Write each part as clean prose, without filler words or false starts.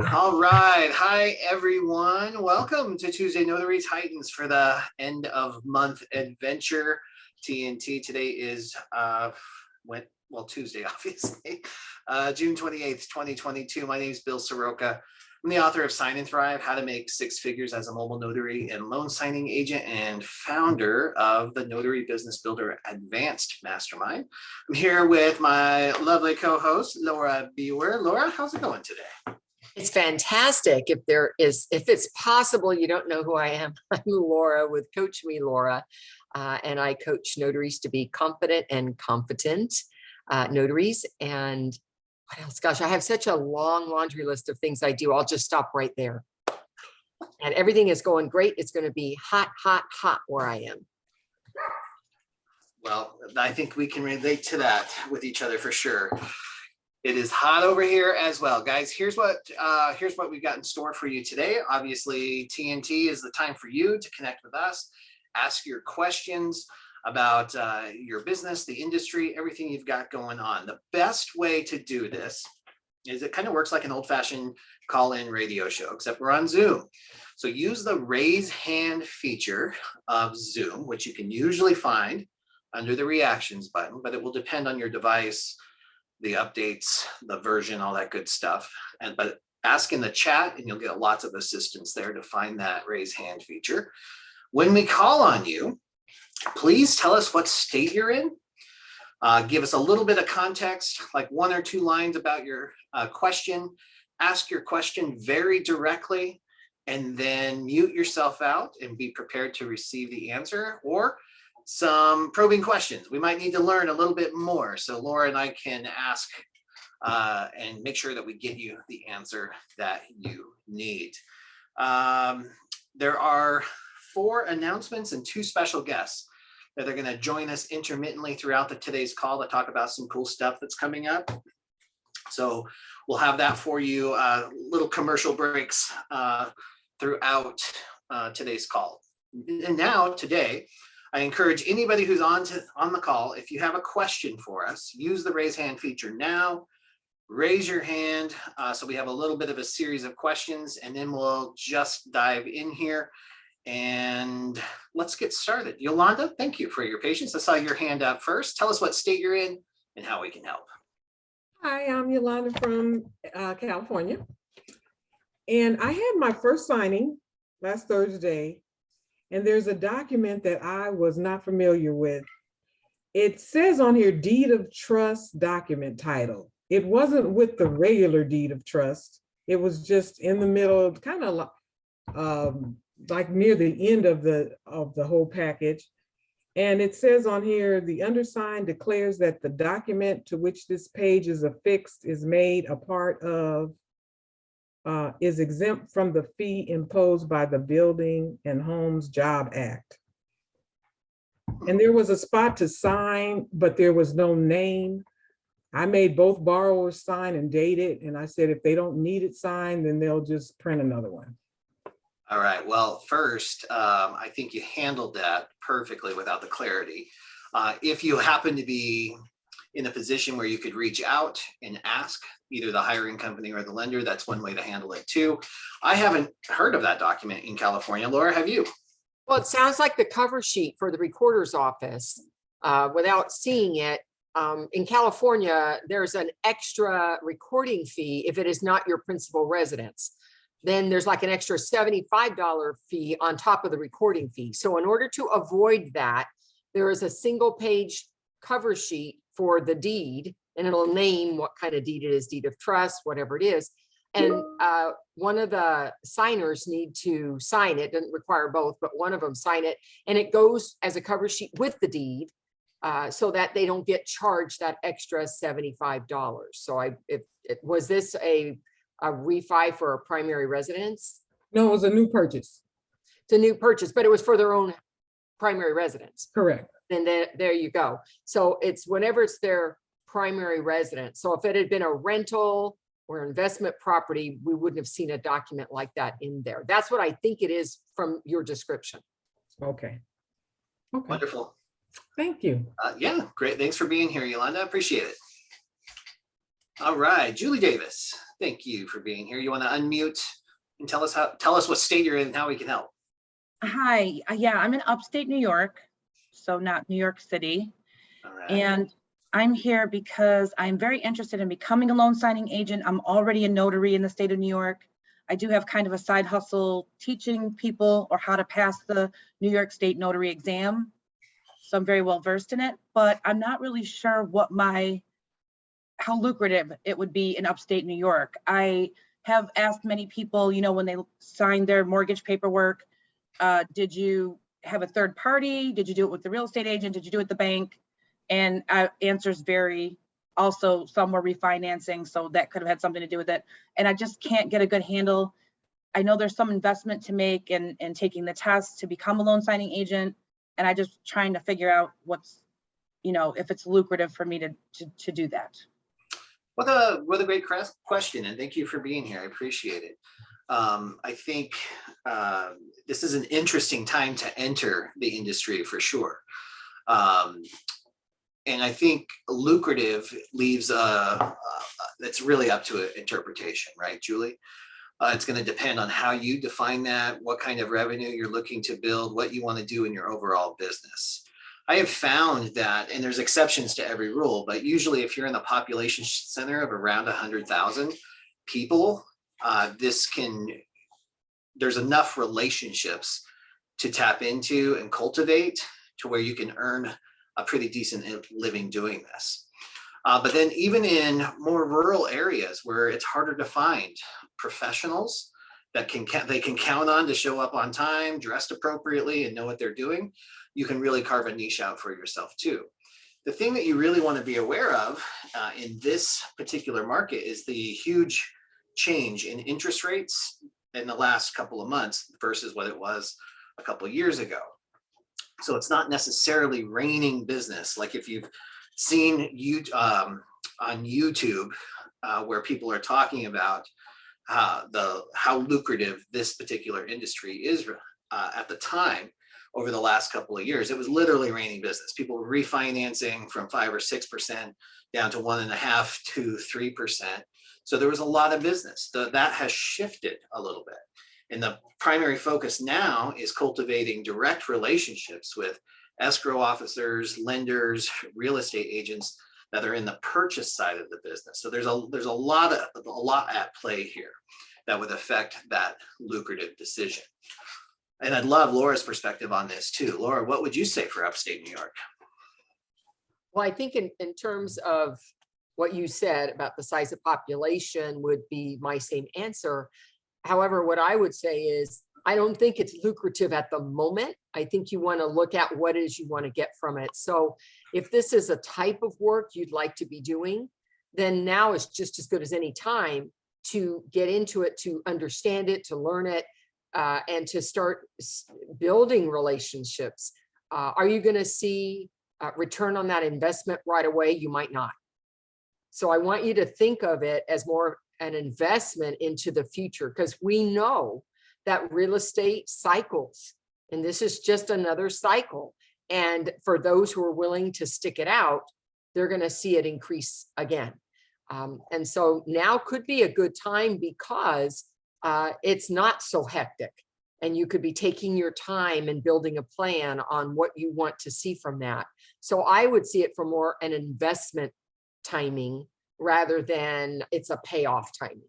All right. Hi, everyone. Welcome to Tuesday Notary Titans for the end of month adventure. TNT today is Tuesday, obviously, June 28th, 2022. My name is Bill Soroka. I'm the author of Sign and Thrive, How to Make Six Figures as a Mobile Notary and Loan Signing Agent, and founder of the Notary Business Builder Advanced Mastermind. I'm here with my lovely co-host, Laura Biewer. Laura, how's it going today? It's fantastic. If it's possible, you don't know who I am. I'm Laura with Coach Me Laura, and I coach notaries to be confident and competent notaries. And what else? Gosh, I have such a long laundry list of things I do. I'll just stop right there. And everything is going great. It's going to be hot, hot, hot where I am. Well, I think we can relate to that with each other for sure. It is hot over here as well, guys. Here's what we've got in store for you today. Obviously, TNT is the time for you to connect with us, ask your questions about your business, the industry, everything you've got going on. The best way to do this is it kind of works like an old-fashioned call-in radio show, except we're on Zoom. So use the raise hand feature of Zoom, which you can usually find under the reactions button, but it will depend on your device, the updates, the version, all that good stuff. But ask in the chat and you'll get lots of assistance there to find that raise hand feature. When we call on you, please tell us what state you're in. Give us a little bit of context, like 1 or 2 lines about your question. Ask your question very directly and then mute yourself out and be prepared to receive the answer or some probing questions. We might need to learn a little bit more. So Laura and I can ask and make sure that we get you the answer that you need. There are 4 announcements and 2 special guests that are going to join us intermittently throughout today's call to talk about some cool stuff that's coming up. So we'll have that for you, little commercial breaks throughout today's call. And now today, I encourage anybody who's on the call, if you have a question for us, use the raise hand feature now. Raise your hand so we have a little bit of a series of questions, and then we'll just dive in here and let's get started. Yolanda, thank you for your patience. I saw your hand up first. Tell us what state you're in and how we can help. Hi, I'm Yolanda from California, and I had my first signing last Thursday. And there's a document that I was not familiar with. It says on here, deed of trust document title. It wasn't with the regular deed of trust. It was just in the middle, kind of like near the end of the whole package. And it says on here, the undersigned declares that the document to which this page is affixed is made a part of is exempt from the fee imposed by the Building and Homes Job Act. And there was a spot to sign, but there was no name. I made both borrowers sign and date it. And I said, if they don't need it signed, then they'll just print another one. All right. Well, first, I think you handled that perfectly without the clarity. If you happen to be in a position where you could reach out and ask either the hiring company or the lender, that's one way to handle it too. I haven't heard of that document in California. Laura, have you? Well, it sounds like the cover sheet for the recorder's office. Without seeing it, in California, there's an extra recording fee if it is not your principal residence. Then there's like an extra $75 fee on top of the recording fee. So in order to avoid that, there is a single page cover sheet for the deed, and it'll name what kind of deed it is, deed of trust, whatever it is. And one of the signers need to sign it. Doesn't require both, but one of them sign it. And it goes as a cover sheet with the deed so that they don't get charged that extra $75. So was this a refi for a primary residence? No, it was a new purchase. It's a new purchase, but it was for their own primary residence. Correct. Then there you go. So it's whenever it's their primary residence. So if it had been a rental or investment property, we wouldn't have seen a document like that in there. That's what I think it is from your description. Okay. Wonderful. Thank you. Yeah, great. Thanks for being here, Yolanda. I appreciate it. All right, Julie Davis. Thank you for being here. You want to unmute and tell us what state you're in and how we can help. Hi, yeah, I'm in upstate New York, so not New York City. All right. And I'm here because I'm very interested in becoming a loan signing agent. I'm already a notary in the state of New York. I do have kind of a side hustle teaching people or how to pass the New York State notary exam. So I'm very well versed in it, but I'm not really sure how lucrative it would be in upstate New York. I have asked many people, you know, when they signed their mortgage paperwork, did you have a third party? Did you do it with the real estate agent? Did you do it at the bank? And answers vary. Also, some were refinancing, so that could have had something to do with it. And I just can't get a good handle. I know there's some investment to make in taking the test to become a loan signing agent. And I just trying to figure out what's, you know, if it's lucrative for me to do that. What a great question, and thank you for being here. I appreciate it. I think this is an interesting time to enter the industry for sure. And I think lucrative leaves that's really up to interpretation, right, Julie? It's going to depend on how you define that, what kind of revenue you're looking to build, what you want to do in your overall business. I have found that, and there's exceptions to every rule, but usually if you're in the population center of around 100,000 people, there's enough relationships to tap into and cultivate to where you can earn a pretty decent living doing this. But then even in more rural areas where it's harder to find professionals that they can count on to show up on time, dressed appropriately, and know what they're doing, you can really carve a niche out for yourself too. The thing that you really want to be aware of in this particular market is the huge change in interest rates in the last couple of months versus what it was a couple of years ago. So it's not necessarily raining business. Like if you've seen on YouTube where people are talking about how lucrative this particular industry is at the time over the last couple of years, it was literally raining business. People were refinancing from 5 or 6% down to 1.5 to 3%. So there was a lot of business. That has shifted a little bit. And the primary focus now is cultivating direct relationships with escrow officers, lenders, real estate agents that are in the purchase side of the business. So there's a lot at play here that would affect that lucrative decision. And I'd love Laura's perspective on this too. Laura, what would you say for upstate New York? Well, I think in terms of what you said about the size of population would be my same answer. However, what I would say is, I don't think it's lucrative at the moment. I think you want to look at what it is you want to get from it. So if this is a type of work you'd like to be doing, then now is just as good as any time to get into it, to understand it, to learn it, and to start building relationships. Are you going to see return on that investment right away? You might not. So I want you to think of it as more an investment into the future, because we know that real estate cycles, and this is just another cycle. And for those who are willing to stick it out, they're going to see it increase again. And so now could be a good time because it's not so hectic, and you could be taking your time and building a plan on what you want to see from that. So I would see it for more an investment timing rather than it's a payoff timing.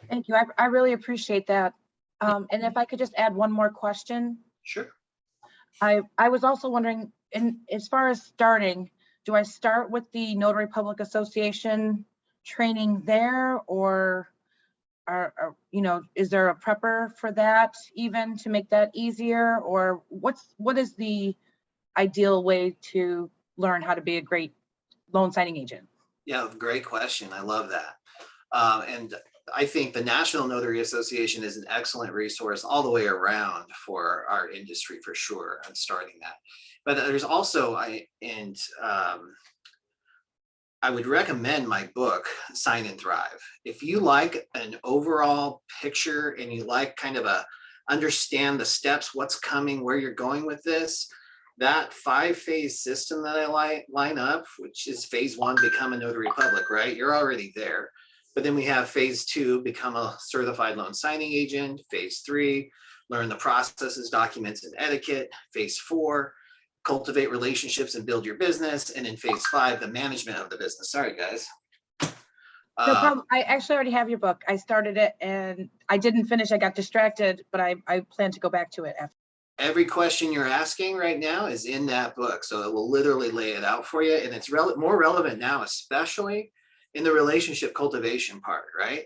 Thank you. I really appreciate that. And if I could just add one more question. Sure. I was also wondering, as far as starting, do I start with the Notary Public Association training there, or is there a prepper for that even to make that easier? Or what is the ideal way to learn how to be a great loan signing agent? Yeah, great question. I love that. And I think the National Notary Association is an excellent resource all the way around for our industry for sure, on starting that. But there's also, I would recommend my book, Sign and Thrive. If you like an overall picture and you like kind of understand the steps, what's coming, where you're going with this, that 5-phase system that I line up, which is phase 1, become a notary public, right? You're already there. But then we have phase 2, become a certified loan signing agent. Phase 3, learn the processes, documents, and etiquette. Phase 4, cultivate relationships and build your business. And in phase 5, the management of the business. Sorry, guys. No problem. I actually already have your book. I started it and I didn't finish. I got distracted, but I plan to go back to it after. Every question you're asking right now is in that book. So it will literally lay it out for you. And it's more relevant now, especially in the relationship cultivation part, right?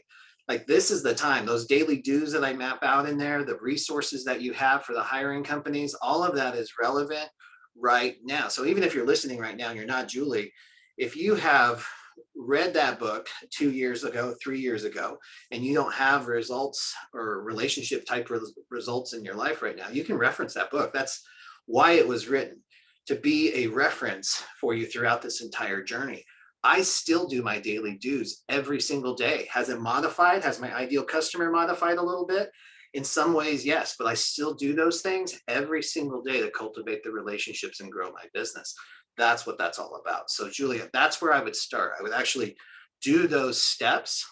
Like this is the time, those daily dues that I map out in there, the resources that you have for the hiring companies, all of that is relevant right now. So even if you're listening right now and you're not Julie, if you have read that book 2 years ago, 3 years ago, and you don't have results or relationship type results in your life right now, you can reference that book. That's why it was written, to be a reference for you throughout this entire journey. I still do my daily dues every single day. Has it modified? Has my ideal customer modified a little bit? In some ways, yes, but I still do those things every single day to cultivate the relationships and grow my business. That's what that's all about. So Julia, that's where I would start. I would actually do those steps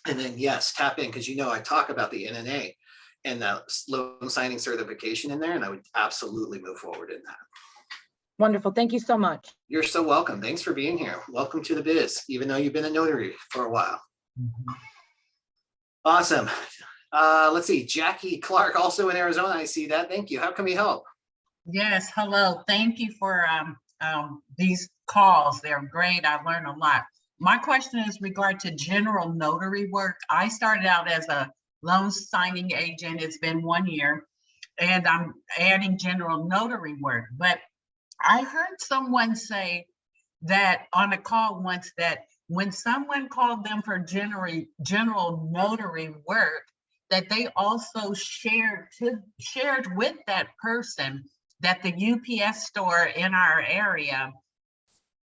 and then yes, tap in, because I talk about the NNA and the loan signing certification in there, and I would absolutely move forward in that. Wonderful. Thank you so much. You're so welcome. Thanks for being here. Welcome to the biz, even though you've been a notary for a while. Awesome. Let's see, Jackie Clark, also in Arizona. I see that. Thank you. How can we help? Yes, hello. Thank you for these calls. They're great. I've learned a lot. My question is regard to general notary work. I started out as a loan signing agent. It's been 1 year, and I'm adding general notary work. But I heard someone say that on a call once that when someone called them for general notary work, that they also shared with that person that the UPS store in our area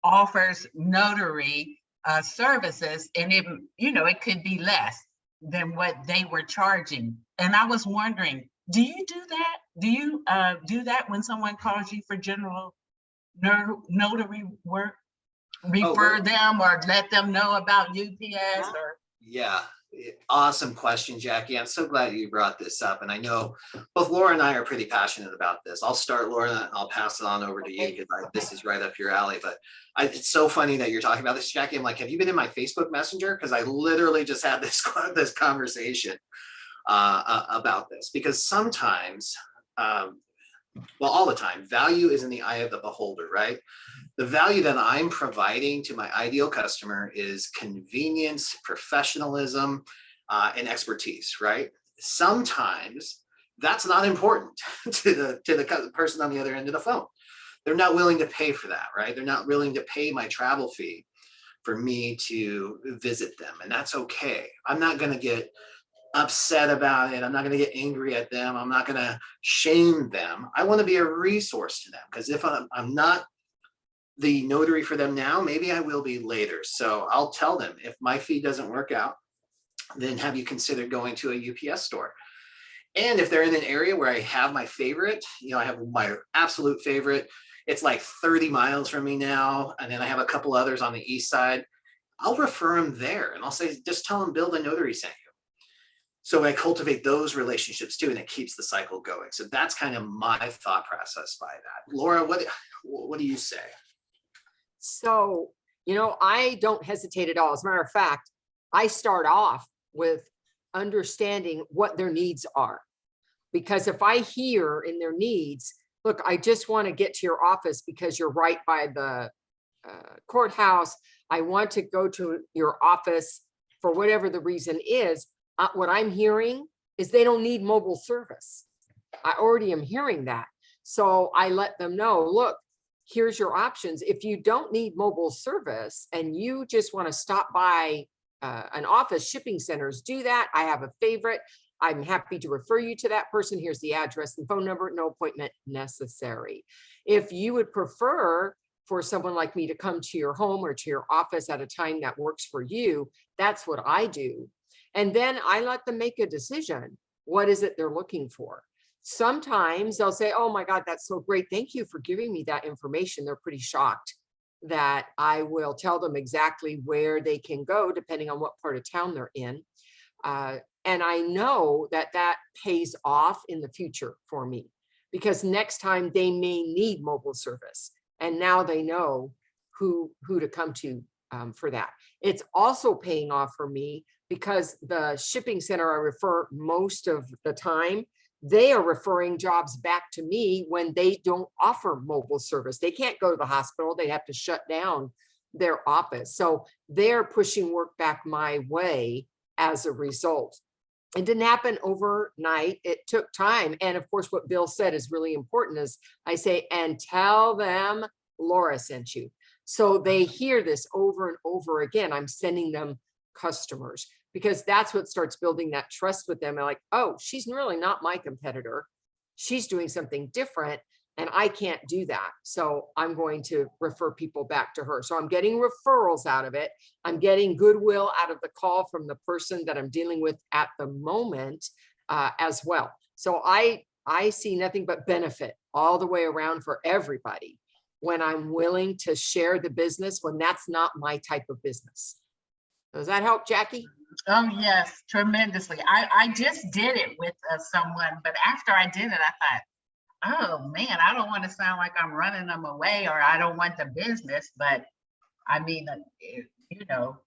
offers notary services, and it could be less than what they were charging. And I was wondering, do you do that? Do you do that when someone calls you for general notary work? Refer them or let them know about UPS or? Yeah. Awesome question, Jackie. I'm so glad you brought this up. And I know both Laura and I are pretty passionate about this. I'll start, Laura, and I'll pass it on over to you because this is right up your alley. But it's so funny that you're talking about this, Jackie. I'm like, have you been in my Facebook Messenger? Because I literally just had this conversation about this. Because sometimes, all the time, value is in the eye of the beholder, right? The value that I'm providing to my ideal customer is convenience, professionalism, and expertise, right? Sometimes that's not important to the person on the other end of the phone. They're not willing to pay for that, right? They're not willing to pay my travel fee for me to visit them, and that's okay. I'm not going to get upset about it. I'm not going to get angry at them. I'm not going to shame them. I want to be a resource to them, because if I'm not the notary for them now, maybe I will be later. So I'll tell them, if my fee doesn't work out, then have you considered going to a UPS store? And if they're in an area where I have my favorite, I have my absolute favorite, it's like 30 miles from me now, and then I have a couple others on the east side, I'll refer them there, and I'll say, just tell them Bill the Notary sent you. So I cultivate those relationships too, and it keeps the cycle going. So that's kind of my thought process by that. Laura, what do you say? So, I don't hesitate at all. As a matter of fact, I start off with understanding what their needs are. Because if I hear in their needs, look, I just want to get to your office because you're right by the courthouse. I want to go to your office for whatever the reason is. What I'm hearing is they don't need mobile service. I already am hearing that. So I let them know, look, here's your options. If you don't need mobile service and you just want to stop by an office, shipping centers do that. I have a favorite. I'm happy to refer you to that person. Here's the address and phone number. No appointment necessary. If you would prefer for someone like me to come to your home or to your office at a time that works for you, that's what I do. And then I let them make a decision. What is it they're looking for? Sometimes they'll say, oh my God, that's so great. Thank you for giving me that information. They're pretty shocked that I will tell them exactly where they can go depending on what part of town they're in. And I know that that pays off in the future for me, because next time they may need mobile service, and now they know who to come to for that. It's also paying off for me because the shipping center I refer most of the time, they are referring jobs back to me when they don't offer mobile service. They can't go to the hospital. They have to shut down their office. So they're pushing work back my way as a result. It didn't happen overnight. It took time. And of course, what Bill said is really important is I say, and tell them Laura sent you. So they hear this over and over again. I'm sending them customers, because that's what starts building that trust with them. And like, oh, she's really not my competitor. She's doing something different and I can't do that. So I'm going to refer people back to her. So I'm getting referrals out of it. I'm getting goodwill out of the call from the person that I'm dealing with at the moment as well. So I see nothing but benefit all the way around for everybody when I'm willing to share the business when that's not my type of business. Does that help, Jackie? Oh, yes, tremendously. I just did it with someone, but after I did it, I thought, oh man, I don't want to sound like I'm running them away or I don't want the business, but I mean, you know,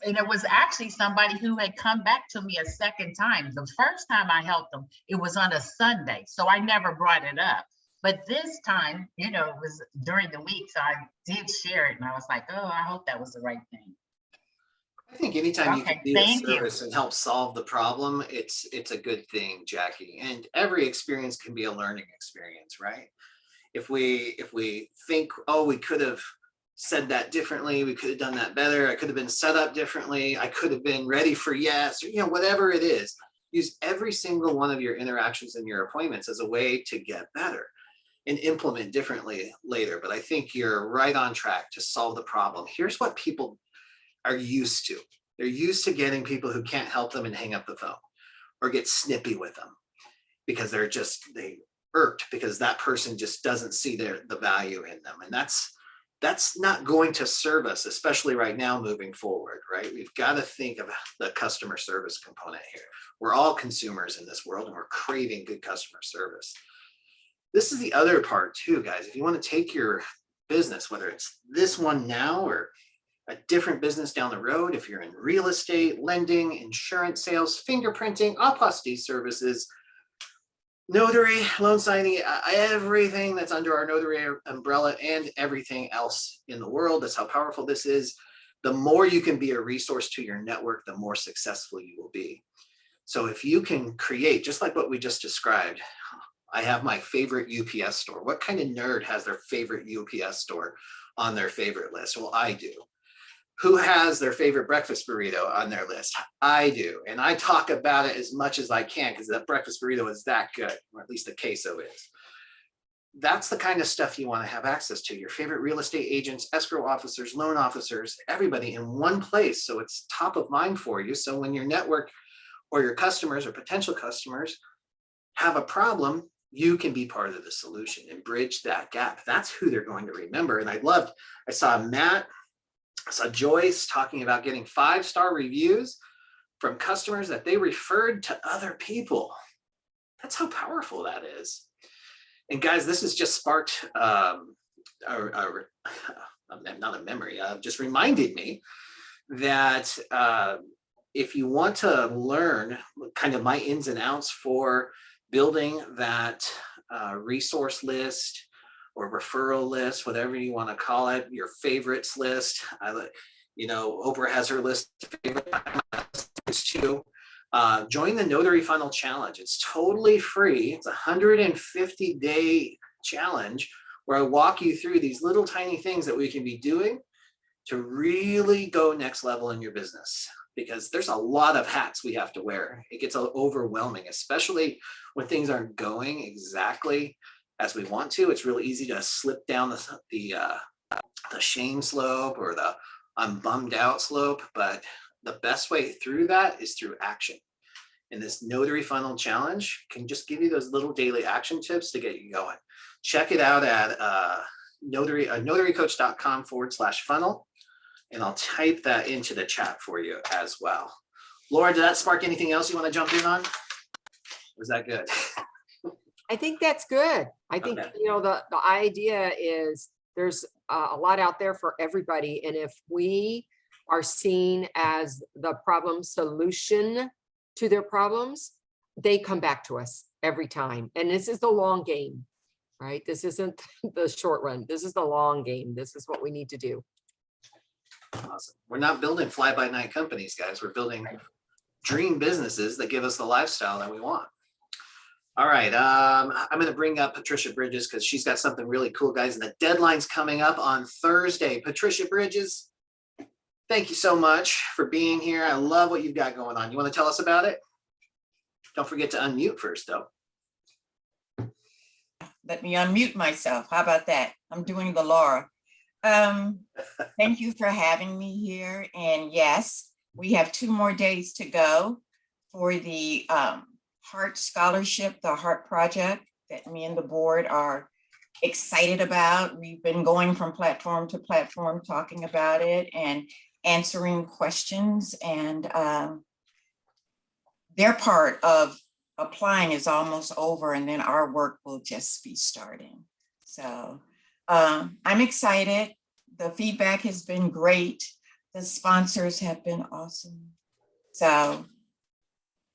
and it was actually somebody who had come back to me a second time. The first time I helped them, it was on a Sunday, so I never brought it up. But this time, you know, it was during the week, so I did share it, and I was like, oh, I hope that was the right thing. I think anytime you can Okay, be of thank you. service and help solve the problem, it's a good thing, Jackie. And every experience can be a learning experience, right? If we think, oh, we could have said that differently, we could have done that better, I could have been set up differently, I could have been ready for yes, or, you know, whatever it is, use every single one of your interactions and your appointments as a way to get better and implement differently later. But I think you're right on track to solve the problem. Here's what people are used to. They're used to getting people who can't help them and hang up the phone or get snippy with them because they irked because that person just doesn't see the value in them. And that's not going to serve us, especially right now moving forward, right? We've got to think of the customer service component here. We're all consumers in this world and we're craving good customer service. This is the other part too, guys. If you want to take your business, whether it's this one now or a different business down the road, if you're in real estate, lending, insurance sales, fingerprinting, apostille services, notary, loan signing, everything that's under our notary umbrella and everything else in the world. That's how powerful this is. The more you can be a resource to your network, the more successful you will be. So if you can create, just like what we just described, I have my favorite UPS store. What kind of nerd has their favorite UPS store on their favorite list? Well, I do. Who has their favorite breakfast burrito on their list? I do. And I talk about it as much as I can because that breakfast burrito is that good, or at least the queso is. That's the kind of stuff you want to have access to. Your favorite real estate agents, escrow officers, loan officers, everybody in one place. So it's top of mind for you. So when your network or your customers or potential customers have a problem, you can be part of the solution and bridge that gap. That's who they're going to remember. And I saw Matt, I saw Joyce talking about getting 5-star reviews from customers that they referred to other people. That's how powerful that is. And guys, this has just sparked not a memory, just reminded me that if you want to learn kind of my ins and outs for building that resource list or referral list, whatever you want to call it, your favorites list. Oprah has her list of favorites too. Join the Notary Funnel Challenge. It's totally free. It's a 150-day challenge where I walk you through these little tiny things that we can be doing to really go next level in your business, because there's a lot of hats we have to wear. It gets overwhelming, especially when things aren't going exactly as we want to. It's really easy to slip down the shame slope or the I'm bummed out slope, but the best way through that is through action. And this Notary Funnel Challenge can just give you those little daily action tips to get you going. Check it out at notarycoach.com/funnel. And I'll type that into the chat for you as well. Laura, did that spark anything else you want to jump in on? Was that good? I think that's good. I think, Okay. you know, the idea is there's a lot out there for everybody. And if we are seen as the problem solution to their problems, they come back to us every time. And this is the long game, right? This isn't the short run. This is the long game. This is what we need to do. Awesome. We're not building fly-by-night companies, guys. We're building dream businesses that give us the lifestyle that we want. All right. I'm going to bring up Patricia Bridges because she's got something really cool, guys. And the deadline's coming up on Thursday. Patricia Bridges, thank you so much for being here. I love what you've got going on. You want to tell us about it? Don't forget to unmute first, though. Let me unmute myself. How about that? I'm doing the Laura. Thank you for having me here. And yes, we have 2 more days to go for the Heart Scholarship, the Heart Project that me and the board are excited about. We've been going from platform to platform talking about it and answering questions, and their part of applying is almost over, and then our work will just be starting. So I'm excited. The feedback has been great. The sponsors have been awesome. So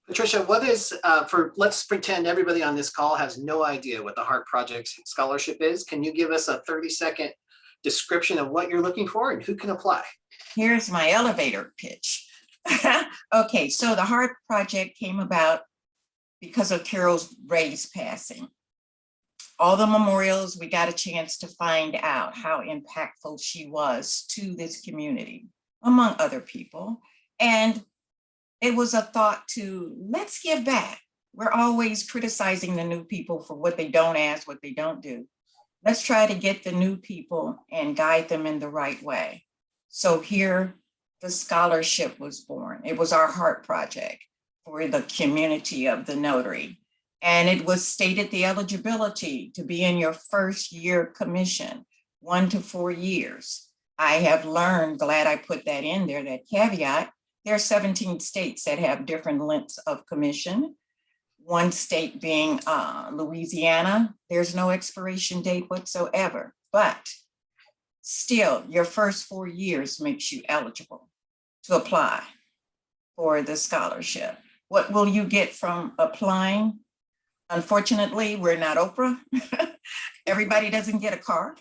Patricia, what is, let's pretend everybody on this call has no idea what the Heart Project Scholarship is. Can you give us a 30-second description of what you're looking for and who can apply? here's my elevator pitch. Okay, so the Heart Project came about because of Carol Ray's passing. All the memorials, we got a chance to find out how impactful she was to this community, among other people. And it was a thought to, let's give back. We're always criticizing the new people for what they don't ask, what they don't do. Let's try to get the new people and guide them in the right way. So here, the scholarship was born. It was our Heart Project for the community of the Notary. And it was stated the eligibility to be in your first year commission, 1 to 4 years. I have learned, glad I put that in there, that caveat. There are 17 states that have different lengths of commission. One state being Louisiana, there's no expiration date whatsoever, but still your first 4 years makes you eligible to apply for the scholarship. What will you get from applying? Unfortunately, we're not Oprah. Everybody doesn't get a car.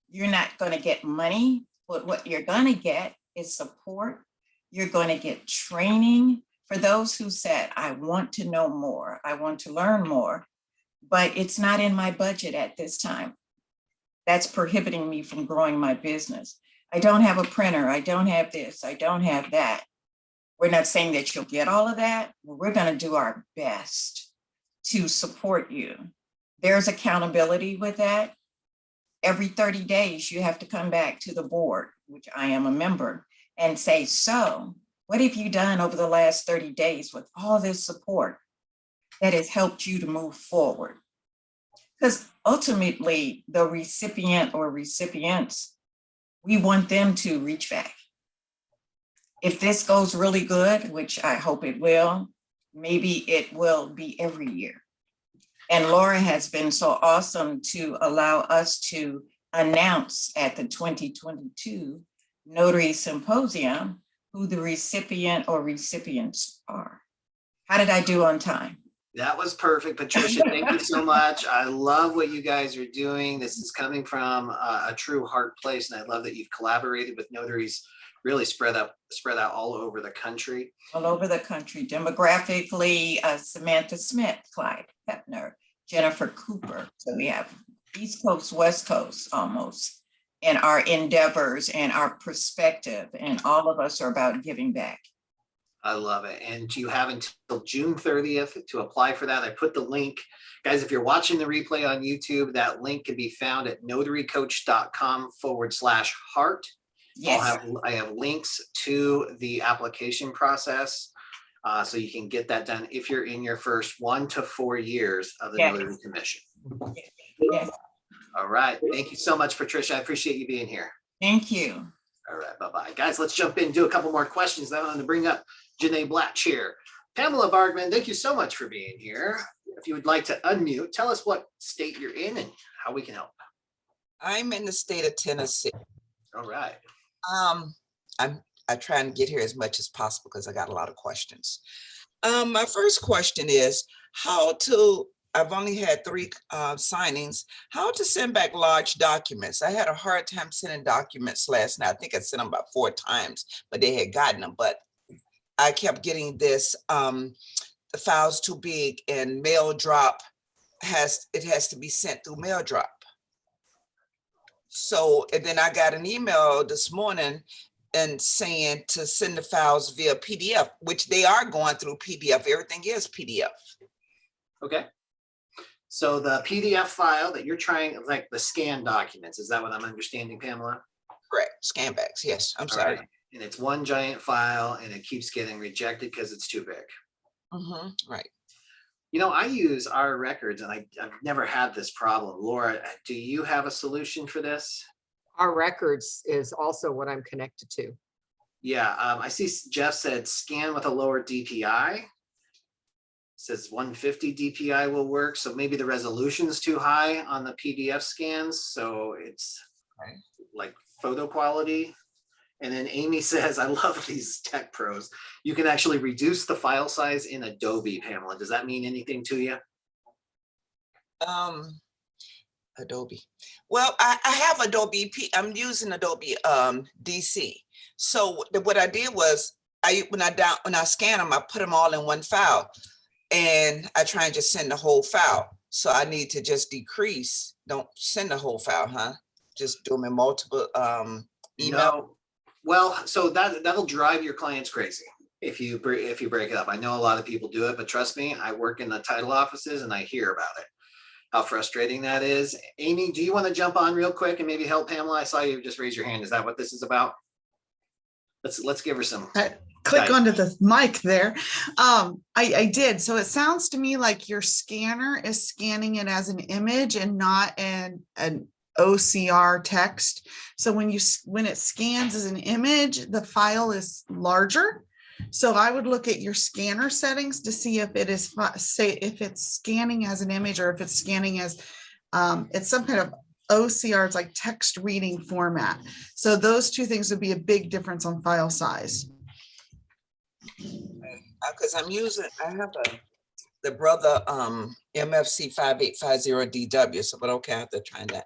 You're not going to get money, but what you're going to get is support. You're going to get training for those who said, I want to know more, I want to learn more, but it's not in my budget at this time. That's prohibiting me from growing my business. I don't have a printer, I don't have this, I don't have that. We're not saying that you'll get all of that, but we're going to do our best to support you. There's accountability with that. Every 30 days, you have to come back to the board, which I am a member, and say, so what have you done over the last 30 days with all this support that has helped you to move forward? Because ultimately, the recipient or recipients, we want them to reach back. If this goes really good, which I hope it will, maybe it will be every year. And Laura has been so awesome to allow us to announce at the 2022 Notary Symposium who the recipient or recipients are. How did I do on time? That was perfect, Patricia. Thank you so much. I love what you guys are doing. This is coming from a true heart place, and I love that you've collaborated with notaries really spread out all over the country. All over the country. Demographically, Samantha Smith, Clyde Hepner, Jennifer Cooper. So we have East Coast, West Coast almost, in our endeavors and our perspective. And all of us are about giving back. I love it. And you have until June 30th to apply for that. I put the link. Guys, if you're watching the replay on YouTube, that link can be found at notarycoach.com/heart. Yes. I have links to the application process, so you can get that done if you're in your first 1 to 4 years of the Yes. Notary Commission. Yes. All right. Thank you so much, Patricia. I appreciate you being here. Thank you. All right. Bye-bye. Guys, let's jump in and do a couple more questions. I want to bring up Janae Blatch here. Pamela Bargman, thank you so much for being here. If you would like to unmute, tell us what state you're in and how we can help. I'm in the state of Tennessee. All right. I try and get here as much as possible because I got a lot of questions. My first question is I've only had 3 signings, how to send back large documents. I had a hard time sending documents last night. I think I sent them about 4 times, but they had gotten them. But I kept getting this, the file's too big and mail drop has to be sent through mail drop. So, and then I got an email this morning and saying to send the files via PDF, which they are going through PDF. Everything is PDF. Okay. So the PDF file that you're trying, like the scan documents, is that what I'm understanding, Pamela? Correct. Scan backs. Yes. I'm sorry. Right. And it's one giant file and it keeps getting rejected because it's too big. Right. You know, I use our records and I've never had this problem. Laura, do you have a solution for this? Our records is also what I'm connected to. Yeah, I see Jeff said scan with a lower DPI. Says 150 DPI will work. So maybe the resolution is too high on the PDF scans. So it's like photo quality. And then Amy says, I love these tech pros. You can actually reduce the file size in Adobe, Pamela. Does that mean anything to you? Adobe. Well, I have Adobe. I'm using Adobe DC. So what I did was when I scan them, I put them all in one file, and I try and just send the whole file. So I need to just decrease. Don't send the whole file, huh? Just do them in multiple email. No. Well, so that'll drive your clients crazy if you break it up. I know a lot of people do it, but trust me, I work in the title offices and I hear about it. How frustrating that is. Amy, do you want to jump on real quick and maybe help Pamela? I saw you just raise your hand. Is that what this is about? Let's give her some. Click onto the mic there. I did. So it sounds to me like your scanner is scanning it as an image and not an OCR text. So when it scans as an image, the file is larger. So I would look at your scanner settings to see if it is, if it's scanning as an image or if it's scanning as it's some kind of OCR, it's like text reading format. So those 2 things would be a big difference on file size. Because I have the brother MFC 5850DW. So, but okay, I have to try that.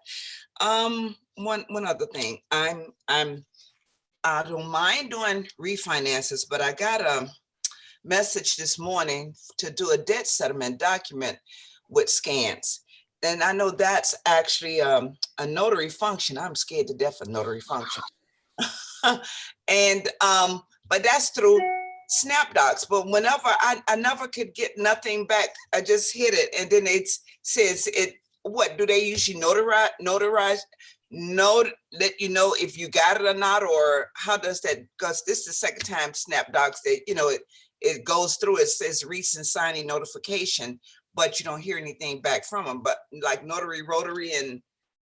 One other thing, I don't mind doing refinances, but I got a message this morning to do a debt settlement document with scans. And I know that's actually a notary function. I'm scared to death of notary function. And but that's through SnapDocs. But whenever I never could get nothing back, I just hit it, and then it says it. What do they usually notarize? Let you know if you got it or not, or how does that? Because this is the second time SnapDocs that it goes through. It says recent signing notification, but you don't hear anything back from them. But like Notary Rotary and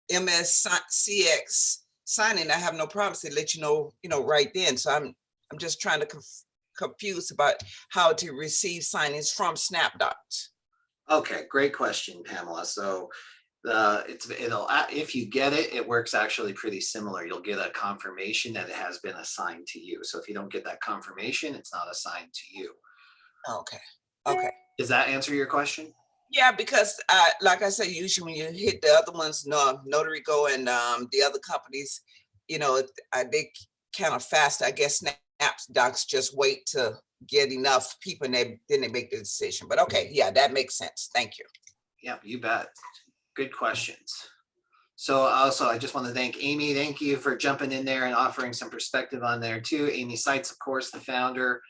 MSCX signing, I have no problem. They let you know, right then. So I'm just trying to confused about how to receive signings from SnapDocs. Okay, great question, Pamela. So if you get it, it works actually pretty similar. You'll get a confirmation that it has been assigned to you. So if you don't get that confirmation, it's not assigned to you. Okay. Does that answer your question? Yeah, because like I said, usually when you hit the other ones, Notary Go and the other companies, they kind of fast. I guess SnapDocs just wait to get enough people and then they make the decision. But okay, yeah, that makes sense. Thank you. Yeah, you bet. Good questions. So also, I just want to thank Amy. Thank you for jumping in there and offering some perspective on there too. Amy Seitz, of course, the founder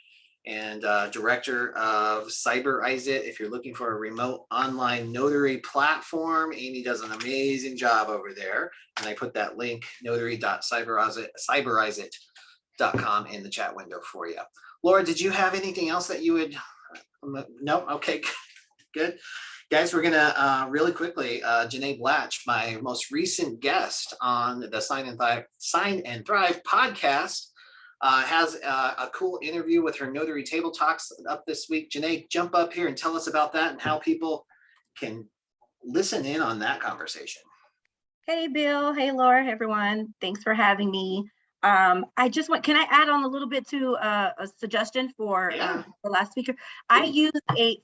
and director of Cyberize It. If you're looking for a remote online notary platform, Amy does an amazing job over there. And I put that link, notary.cyberizeit.com in the chat window for you. Laura, did you have anything else that you would? No? Okay, good. Guys, we're gonna really quickly, Janae Blatch, my most recent guest on the Sign and Thrive podcast, has a cool interview with her Notary Table Talks up this week. Janae, jump up here and tell us about that and how people can listen in on that conversation. Hey, Bill. Hey, Laura, everyone. Thanks for having me. I just want, can I add on a little bit to a suggestion for the last speaker? I use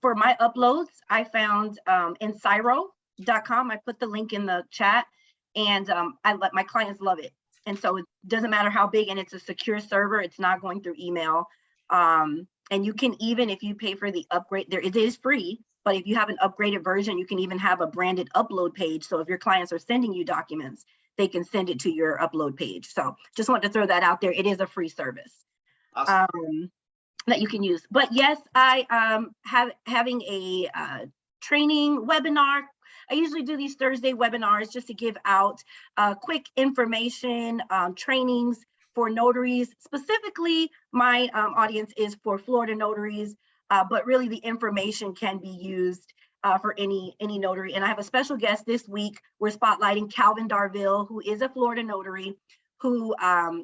for my uploads, I found in Siro.com. I put the link in the chat, and I let my clients love it. And so it doesn't matter how big, and it's a secure server. It's not going through email. And you can even, if you pay for the upgrade, it is free. But if you have an upgraded version, you can even have a branded upload page. So if your clients are sending you documents, they can send it to your upload page. So just want to throw that out there. It is a free service. Awesome. That you can use. But yes, I having a training webinar. I usually do these Thursday webinars just to give out quick information, trainings for notaries. Specifically, my audience is for Florida notaries, but really the information can be used for any notary. And I have a special guest this week. We're spotlighting Calvin Darville, who is a Florida notary, who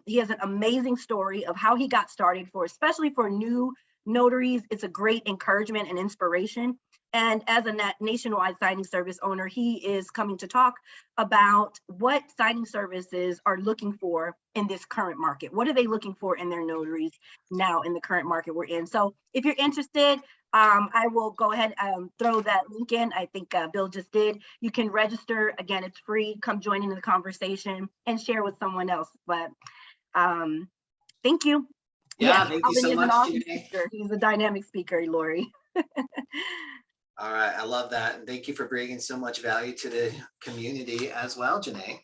he has an amazing story of how he got started, especially for new notaries. It's a great encouragement and inspiration. And as a nationwide signing service owner, he is coming to talk about what signing services are looking for in this current market. What are they looking for in their notaries now in the current market we're in? So if you're interested, I will go ahead and throw that link in. I think Bill just did. You can register. Again, it's free. Come join in the conversation and share with someone else. But thank you. Yeah, thank you so much. Awesome speaker. He's a dynamic speaker, Lori. All right, I love that. And thank you for bringing so much value to the community as well, Janae.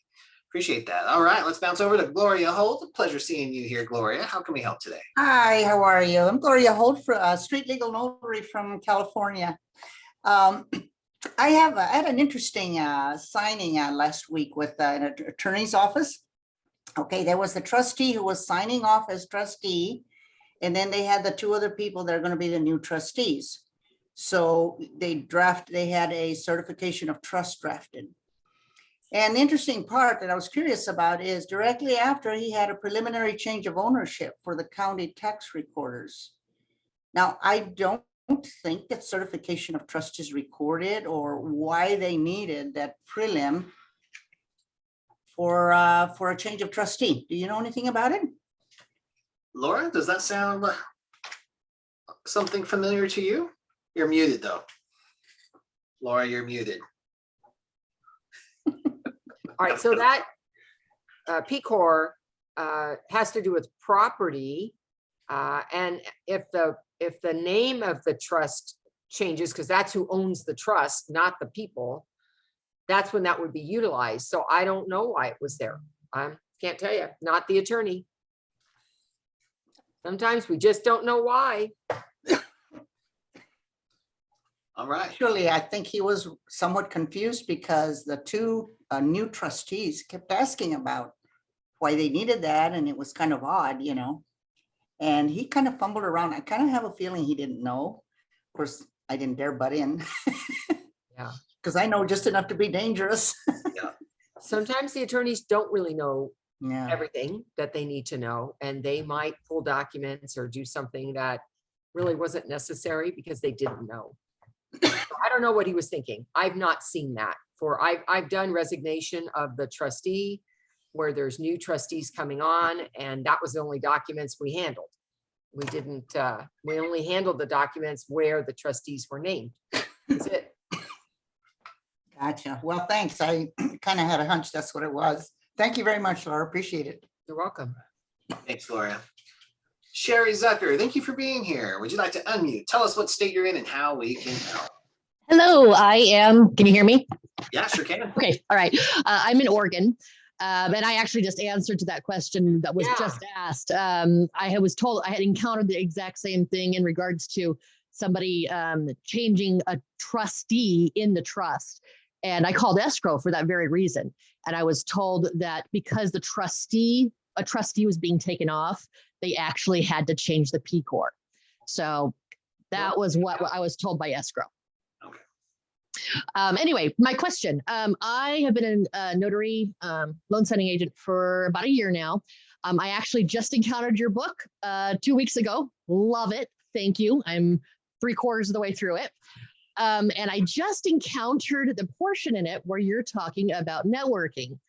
Appreciate that. All right, let's bounce over to Gloria Holt. Pleasure seeing you here, Gloria. How can we help today? Hi, how are you? I'm Gloria Holt, for Street Legal Notary from California. I had an interesting signing last week with an attorney's office. Okay, there was the trustee who was signing off as trustee, and then they had the two other people that are going to be the new trustees. So they had a certification of trust drafted. And the interesting part that I was curious about is directly after he had a preliminary change of ownership for the county tax recorders. Now, I don't think that certification of trust is recorded or why they needed that prelim for a change of trustee. Do you know anything about it? Laura, does that sound something familiar to you? You're muted though. Laura, you're muted. All right, so that PCOR has to do with property, and if the name of the trust changes, because that's who owns the trust, not the people, that's when that would be utilized. So I don't know why it was there. I can't tell you, not the attorney. Sometimes we just don't know why. All right. Actually, I think he was somewhat confused because the two new trustees kept asking about why they needed that, and it was kind of odd, you know. And he kind of fumbled around. I kind of have a feeling he didn't know. Of course, I didn't dare butt in. Yeah. Because I know just enough to be dangerous. Yeah. Sometimes the attorneys don't really know Yeah. everything that they need to know, and they might pull documents or do something that really wasn't necessary because they didn't know. I don't know what he was thinking. I've not seen that. I've done resignation of the trustee where there's new trustees coming on, and that was the only documents we handled. We didn't, we only handled the documents where the trustees were named. That's it. Gotcha. Well, thanks. I kind of had a hunch that's what it was. Thank you very much, Laura. Appreciate it. You're welcome. Thanks, Gloria. Sherry Zucker, thank you for being here. Would you like to unmute? Tell us what state you're in and how we can help. Hello, I am, can you hear me? Yeah, sure can. Okay, all right. I'm in Oregon. And I actually just answered to that question that was just asked. I was told I had encountered the exact same thing in regards to somebody changing a trustee in the trust. And I called escrow for that very reason. And I was told that because a trustee was being taken off, they actually had to change the PCOR. So that was what I was told by escrow. Okay. Anyway, my question. I have been a notary loan signing agent for about a year now. I actually just encountered your book 2 weeks ago. Love it. Thank you. I'm 3/4 of the way through it. And I just encountered the portion in it where you're talking about networking.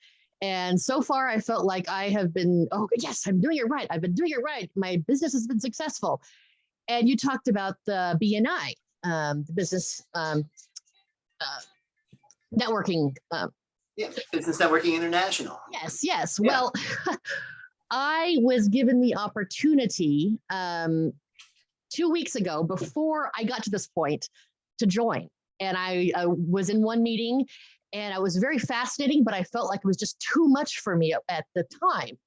And so far, I felt like I have been, oh, yes, I'm doing it right. I've been doing it right. My business has been successful. And you talked about the BNI, the business networking. Yeah, Business Networking International. Yes, yes. Yeah. Well, I was given the opportunity 2 weeks ago before I got to this point to join. And I was in one meeting and it was very fascinating, but I felt like it was just too much for me at the time.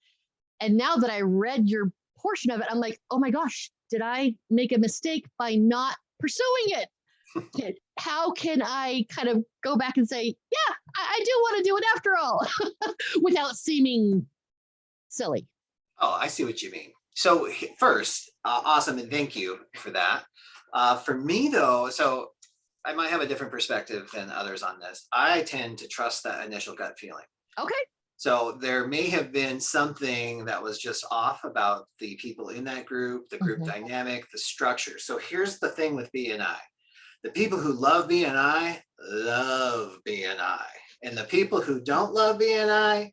And now that I read your portion of it, I'm like, oh my gosh, did I make a mistake by not pursuing it? How can I kind of go back and say, yeah, I do want to do it after all, without seeming silly? Oh, I see what you mean. So first, awesome, and thank you for that. For me though, so I might have a different perspective than others on this. I tend to trust that initial gut feeling. Okay. So there may have been something that was just off about the people in that group, the group dynamic, the structure. So here's the thing with BNI. The people who love BNI love BNI. And the people who don't love BNI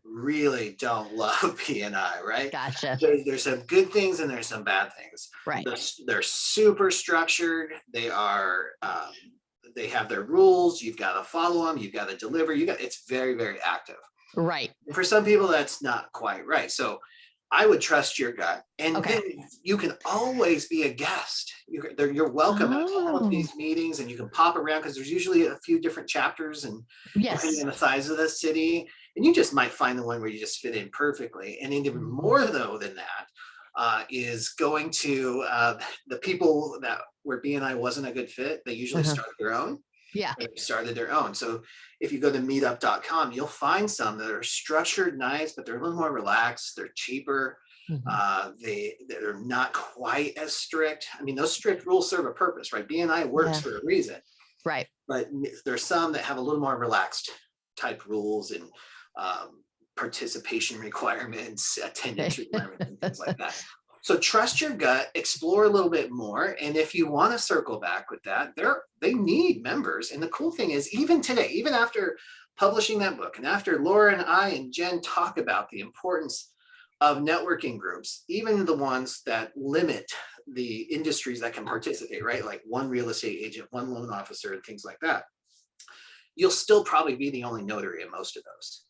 really don't love BNI, right? Gotcha. There's some good things and there's some bad things. Right. They're super structured. They are, they have their rules. You've got to follow them. You've got to deliver. It's very, very active. Right. And for some people, that's not quite right. So I would trust your gut. And then you can always be a guest. You're welcome at all of these meetings, and you can pop around because there's usually a few different chapters, and depending on the size of the city, and you just might find the one where you just fit in perfectly. And even more though than that is going to the people that where BNI wasn't a good fit. They usually start their own. Yeah. They started their own. So if you go to meetup.com, you'll find some that are structured nice, but they're a little more relaxed. They're cheaper. They're not quite as strict. I mean, those strict rules serve a purpose, right? BNI works for a reason. Right. But there's some that have a little more relaxed type rules and participation requirements, attendance requirements, and things like that. So trust your gut, explore a little bit more. And if you want to circle back with that, they need members. And the cool thing is, even today, even after publishing that book, and after Laura and I and Jen talk about the importance of networking groups, even the ones that limit the industries that can participate, right? Like one real estate agent, one loan officer, and things like that, you'll still probably be the only notary in most of those.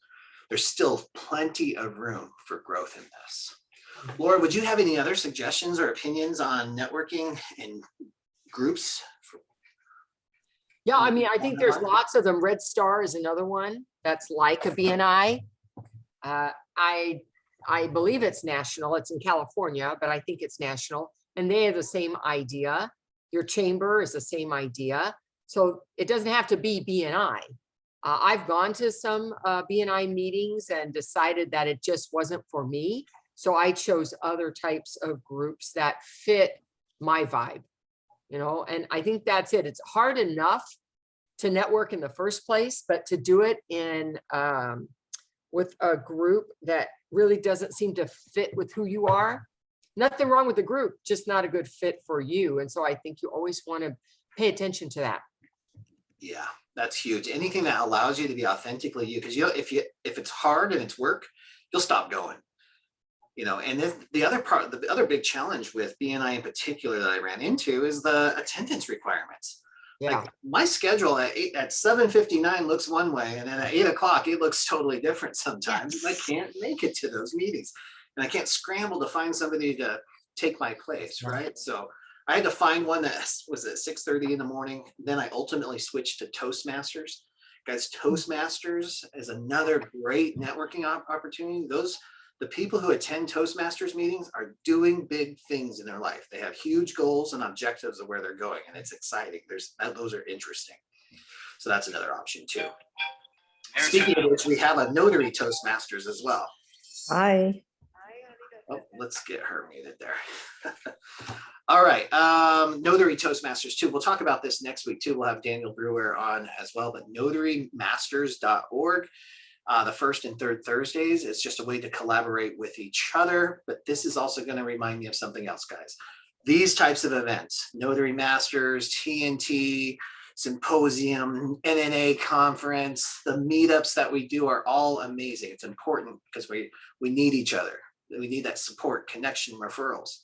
There's still plenty of room for growth in this. Laura, would you have any other suggestions or opinions on networking and groups? Yeah, I mean, I think there's lots of them. Red Star is another one that's like a BNI. I believe it's national. It's in California, but I think it's national. And they have the same idea. Your chamber is the same idea. So it doesn't have to be BNI. I've gone to some BNI meetings and decided that it just wasn't for me. So I chose other types of groups that fit my vibe, and I think that's it. It's hard enough to network in the first place, but to do it in with a group that really doesn't seem to fit with who you are. Nothing wrong with the group, just not a good fit for you. And so I think you always want to pay attention to that. Yeah, that's huge. Anything that allows you to be authentically you, because if it's hard and it's work, you'll stop going. And then the other big challenge with BNI in particular that I ran into is the attendance requirements. Yeah. Like my schedule at 7:59 looks one way, and then at 8 o'clock it looks totally different sometimes. Yes. I can't make it to those meetings, and I can't scramble to find somebody to take my place, right? So I had to find one that was at 6:30 in the morning. Then I ultimately switched to Toastmasters. Guys, Toastmasters is another great networking opportunity. The people who attend Toastmasters meetings are doing big things in their life. They have huge goals and objectives of where they're going, and it's exciting. Those are interesting. So that's another option too. Speaking of which, we have a notary Toastmasters as well. Hi. Oh, let's get her muted there. All right, Notary Toastmasters too. We'll talk about this next week too. We'll have Daniel Brewer on as well, but notarymasters.org. The first and third Thursdays. It's just a way to collaborate with each other. But this is also going to remind me of something else, guys. These types of events, Notary Masters, TNT, Symposium, NNA conference, the meetups that we do are all amazing. It's important because we need each other. We need that support, connection, referrals.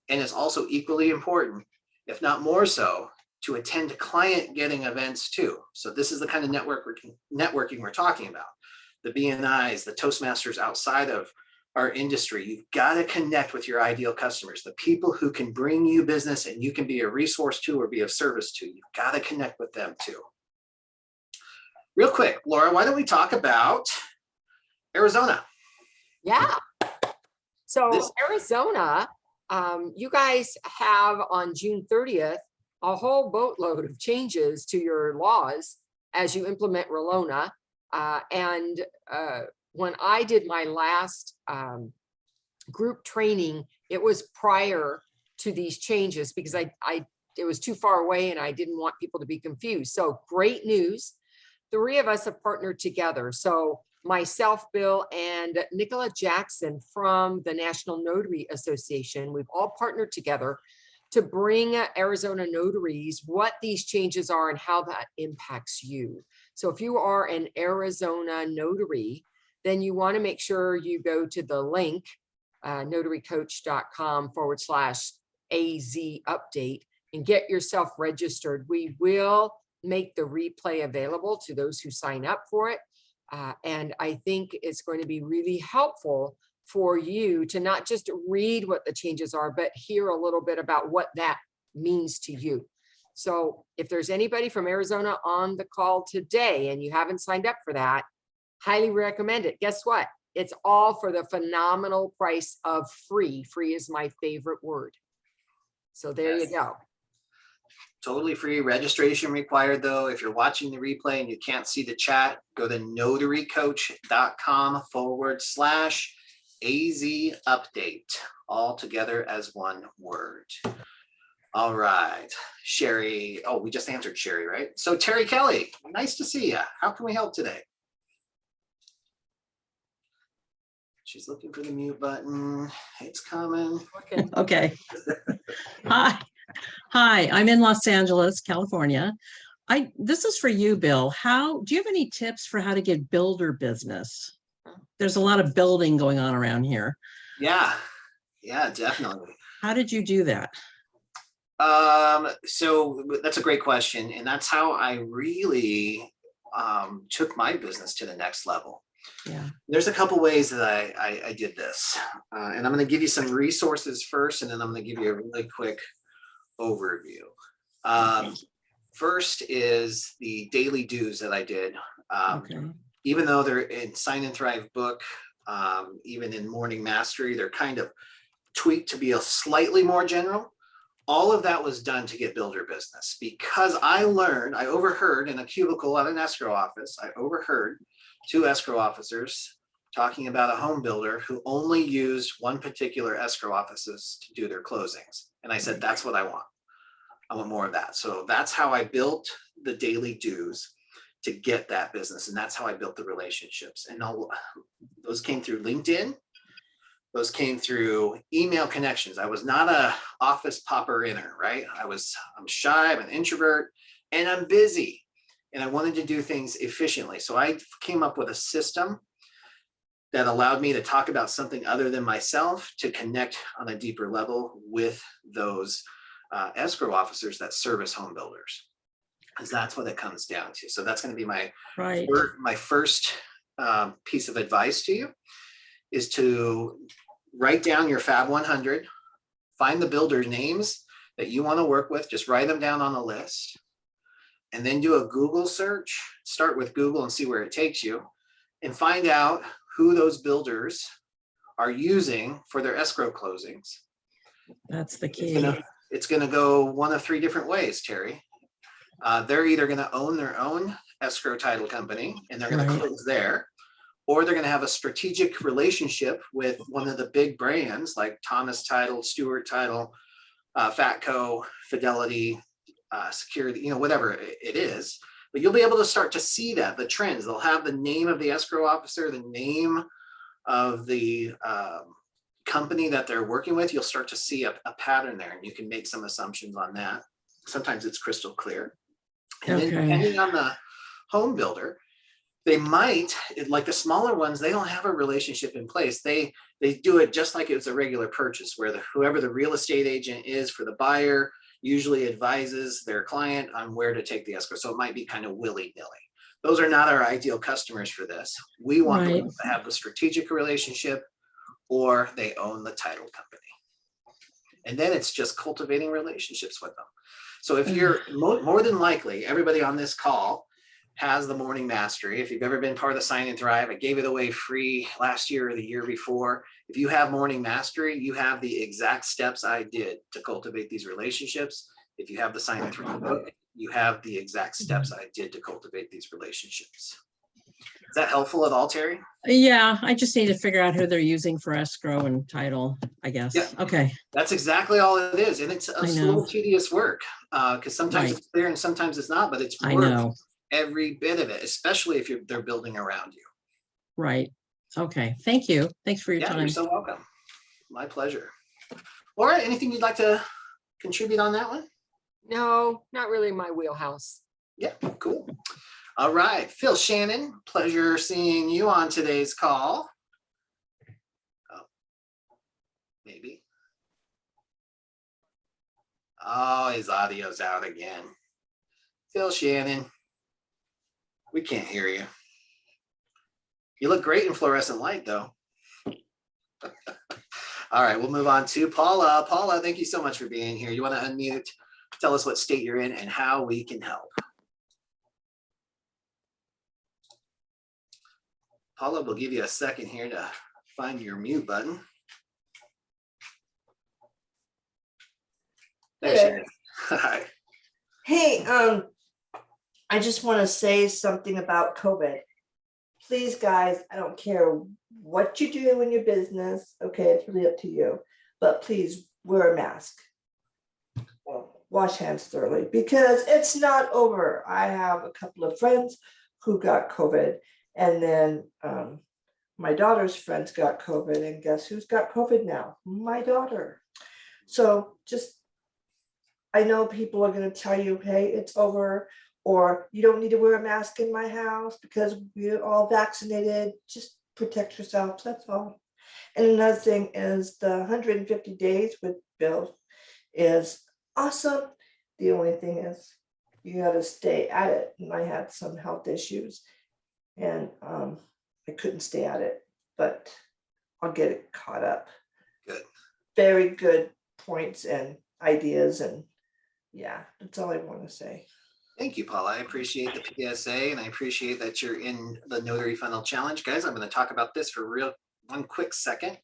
And it's also equally important, if not more so, to attend client getting events too. So this is the kind of networking we're talking about. The BNIs, the Toastmasters outside of our industry. You've got to connect with your ideal customers, the people who can bring you business and you can be a resource to or be of service to. You've got to connect with them too. Real quick, Laura, why don't we talk about Arizona? Yeah. So Arizona, you guys have on June 30th, a whole boatload of changes to your laws as you implement Rolona. When I did my last group training, it was prior to these changes because it was too far away and I didn't want people to be confused. So great news. 3 of us have partnered together. So myself, Bill, and Nicola Jackson from the National Notary Association, we've all partnered together to bring Arizona notaries what these changes are and how that impacts you. So if you are an Arizona notary, then you want to make sure you go to the link, notarycoach.com/AZ update and get yourself registered. We will make the replay available to those who sign up for it. And I think it's going to be really helpful for you to not just read what the changes are, but hear a little bit about what that means to you. So if there's anybody from Arizona on the call today and you haven't signed up for that, highly recommend it. Guess what? It's all for the phenomenal price of free. Free is my favorite word. So there you go. Totally free. Registration required though. If you're watching the replay and you can't see the chat, go to notarycoach.com/AZ update, all together as one word. All right, Sherry. Oh, we just answered Sherry, right? So Terry Kelly, nice to see you. How can we help today? She's looking for the mute button. It's coming. Okay. Hi, I'm in Los Angeles, California. This is for you, Bill. Do you have any tips for how to get builder business? There's a lot of building going on around here. Yeah, definitely. How did you do that? So that's a great question. And that's how I really took my business to the next level. Yeah. There's a couple ways that I did this. And I'm going to give you some resources first, and then I'm going to give you a really quick overview. First is the daily dues that I did. Even though they're in Sign and Thrive book, even in Morning Mastery, they're kind of tweaked to be a slightly more general. All of that was done to get builder business because I overheard in a cubicle at an escrow office, I overheard 2 escrow officers talking about a home builder who only used one particular escrow offices to do their closings. And I said, that's what I want. I want more of that. So that's how I built the daily dues to get that business. And that's how I built the relationships. And those came through LinkedIn. Those came through email connections. I was not a office popper inner, right? I'm shy, I'm an introvert, and I'm busy. And I wanted to do things efficiently. So I came up with a system that allowed me to talk about something other than myself to connect on a deeper level with those escrow officers that service home builders. Because that's what it comes down to. So that's going to be my first piece of advice to you is to write down your Fab 100, find the builder names that you want to work with, just write them down on a list, and then do a Google search. Start with Google and see where it takes you, and find out who those builders are using for their escrow closings. That's the key. It's going to go one of 3 different ways, Terry. They're either going to own their own escrow title company and they're going to close there, or they're going to have a strategic relationship with one of the big brands like Thomas Title, Stewart Title, Fatco, Fidelity, Security, you know, whatever it is. But you'll be able to start to see that, the trends. They'll have the name of the escrow officer, the name of the company that they're working with. You'll start to see a pattern there, and you can make some assumptions on that. Sometimes it's crystal clear. And then depending on the home builder, they might, like the smaller ones, they don't have a relationship in place. They do it just like it's a regular purchase, where whoever the real estate agent is for the buyer usually advises their client on where to take the escrow. So it might be kind of willy-nilly. Those are not our ideal customers for this. We want them to have the strategic relationship, or they own the title company. And then it's just cultivating relationships with them. So if you're more than likely, everybody on this call has the Morning Mastery. If you've ever been part of the Sign and Thrive, I gave it away free last year or the year before. If you have Morning Mastery, you have the exact steps I did to cultivate these relationships. If you have the Sign and Thrive book, you have the exact steps I did to cultivate these relationships. Is that helpful at all, Terry? Yeah, I just need to figure out who they're using for escrow and title, I guess. Yeah. Okay. That's exactly all it is. And it's a little tedious work because sometimes it's clear and sometimes it's not, but it's worth every bit of it, especially if they're building around you. Right. Okay. Thank you. Thanks for your time. You're so welcome. My pleasure. Laura, anything you'd like to contribute on that one? No, not really my wheelhouse. Yeah, cool. All right, Phil Shannon, pleasure seeing you on today's call. Oh, maybe. Oh, his audio's out again. Phil Shannon, we can't hear you. You look great in fluorescent light, though. All right, we'll move on to Paula. Paula, thank you so much for being here. You want to unmute, tell us what state you're in and how we can help. Paula, we'll give you a second here to find your mute button. There she is. Hi. Hey, I just want to say something about COVID. Please, guys, I don't care what you do in your business. Okay, it's really up to you. But please wear a mask. Wash hands thoroughly because it's not over. I have a couple of friends who got COVID, and then my daughter's friends got COVID, and guess who's got COVID now? My daughter. So just, I know people are going to tell you, hey, it's over, or you don't need to wear a mask in my house because we're all vaccinated. Just protect yourselves, that's all. And another thing is the 150 days with Bill is awesome. The only thing is you got to stay at it. And I had some health issues and I couldn't stay at it, but I'll get it caught up. Good. Very good points and ideas, and yeah, that's all I want to say. Thank you, Paula. I appreciate the PSA and I appreciate that you're in the Notary Funnel Challenge. Guys, I'm going to talk about this for one quick second.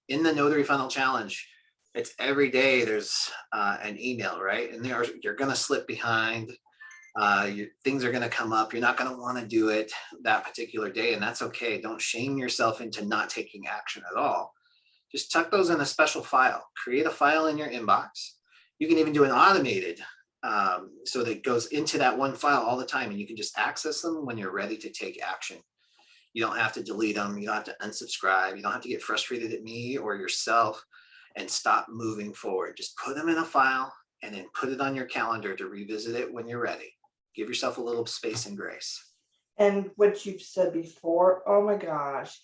In the Notary Funnel Challenge, it's every day there's an email, right? And you're going to slip behind. Things are going to come up. You're not going to want to do it that particular day, and that's okay. Don't shame yourself into not taking action at all. Just tuck those in a special file. Create a file in your inbox. You can even do an automated so that it goes into that one file all the time, and you can just access them when you're ready to take action. You don't have to delete them. You don't have to unsubscribe. You don't have to get frustrated at me or yourself and stop moving forward. Just put them in a file and then put it on your calendar to revisit it when you're ready. Give yourself a little space and grace. And what you've said before, oh my gosh,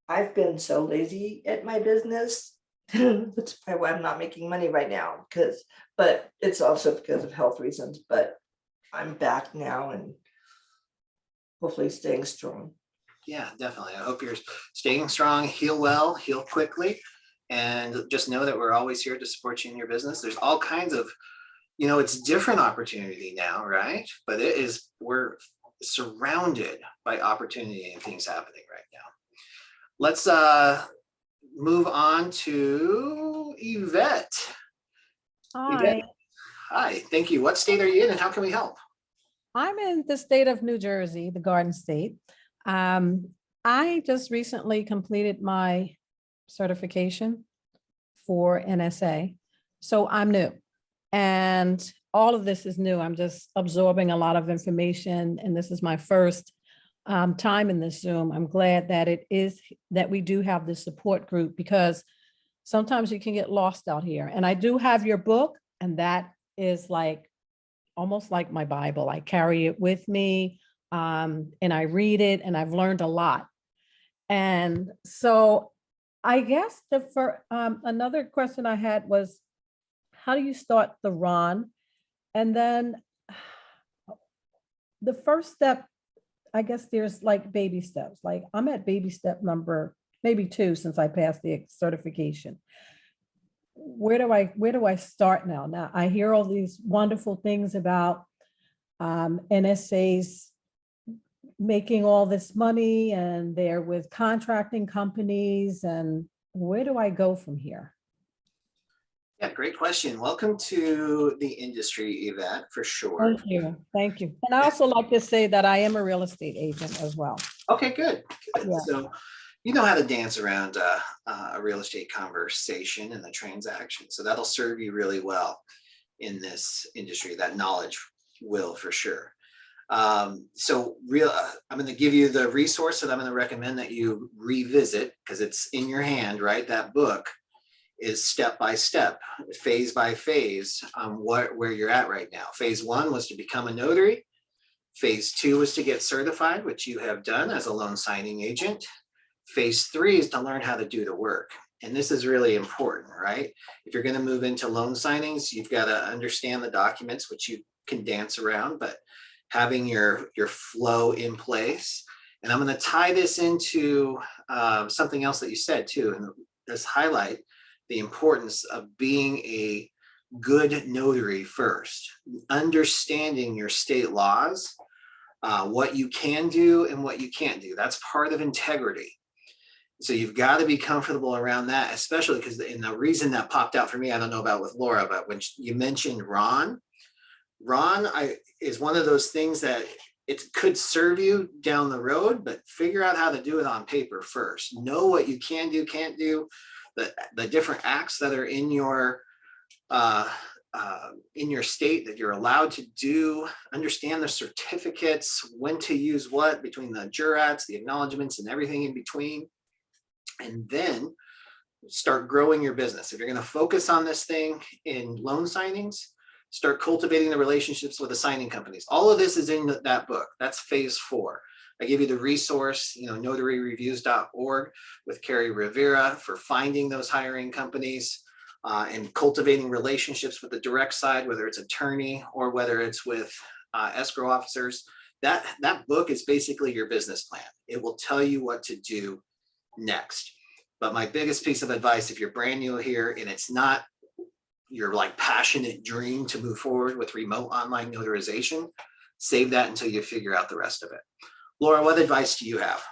I've been so lazy at my business. That's probably why I'm not making money right now, but it's also because of health reasons, but I'm back now and hopefully staying strong. Yeah, definitely. I hope you're staying strong, heal well, heal quickly, and just know that we're always here to support you in your business. There's all kinds of, it's different opportunity now, right? But we're surrounded by opportunity and things happening right now. Let's move on to Yvette. Hi. Yvette. Hi, thank you. What state are you in and how can we help? I'm in the state of New Jersey, the Garden State. I just recently completed my certification for NSA. So I'm new. And all of this is new. I'm just absorbing a lot of information. And this is my first time in this Zoom. I'm glad that that we do have this support group, because sometimes you can get lost out here. And I do have your book, and that is like almost like my Bible. I carry it with me, and I read it, and I've learned a lot. And so I guess another question I had was, how do you start the RON? And then the first step, I guess there's like baby steps. Like I'm at baby step number maybe 2 since I passed the certification. Where do I start now? Now I hear all these wonderful things about NSAs making all this money, and they're with contracting companies, and where do I go from here? Yeah, great question. Welcome to the industry, Yvette, for sure. Thank you. Thank you. And I also like to say that I am a real estate agent as well. Okay, good. Yeah. So you know how to dance around a real estate conversation and the transaction. So that'll serve you really well in this industry. That knowledge will, for sure. I'm going to give you the resource that I'm going to recommend that you revisit, because it's in your hand, right? That book is step by step, phase by phase, where you're at right now. Phase 1 was to become a notary. Phase 2 was to get certified, which you have done as a loan signing agent. Phase 3 is to learn how to do the work. And this is really important, right? If you're going to move into loan signings, you've got to understand the documents, which you can dance around, but having your flow in place. And I'm going to tie this into something else that you said too, and just highlight the importance of being a good notary first, understanding your state laws, what you can do and what you can't do. That's part of integrity. So you've got to be comfortable around that, especially because the reason that popped out for me, I don't know about with Laura, but when you mentioned RON is one of those things that it could serve you down the road, but figure out how to do it on paper first. Know what you can do, can't do, the different acts that are in your state that you're allowed to do, understand the certificates, when to use what between the jurats, the acknowledgements, and everything in between. And then start growing your business. If you're going to focus on this thing in loan signings, start cultivating the relationships with the signing companies. All of this is in that book. That's phase 4. I give you the resource, notaryreviews.org with Carrie Rivera for finding those hiring companies and cultivating relationships with the direct side, whether it's attorney or whether it's with escrow officers. That book is basically your business plan. It will tell you what to do next. But my biggest piece of advice, if you're brand new here and it's not your passionate dream to move forward with remote online notarization, save that until you figure out the rest of it. Laura, what advice do you have?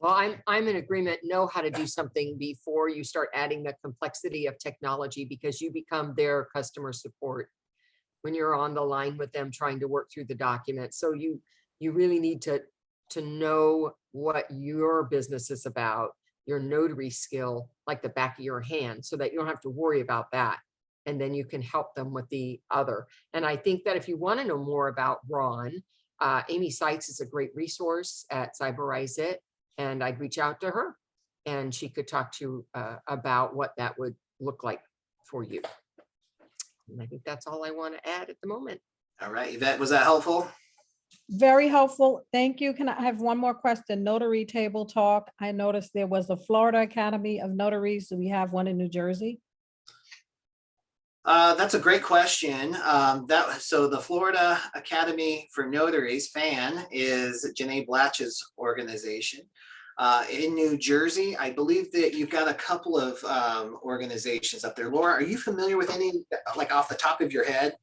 Well, I'm in agreement. Know how to do something before you start adding the complexity of technology, because you become their customer support when you're on the line with them trying to work through the documents. So you really need to know what your business is about, your notary skill, like the back of your hand, so that you don't have to worry about that. And then you can help them with the other. And I think that if you want to know more about RON, Amy Seitz is a great resource at Cyberize It, and I'd reach out to her and she could talk to you about what that would look like for you. And I think that's all I want to add at the moment. All right, Yvette, was that helpful? Very helpful. Thank you. Can I have one more question? Notary table talk. I noticed there was a Florida Academy of Notaries. Do we have one in New Jersey? That's a great question. So the Florida Academy for Notaries, FAN, is Janae Blatch's organization. In New Jersey, I believe that you've got a couple of organizations up there. Laura, are you familiar with any, off the top of your head?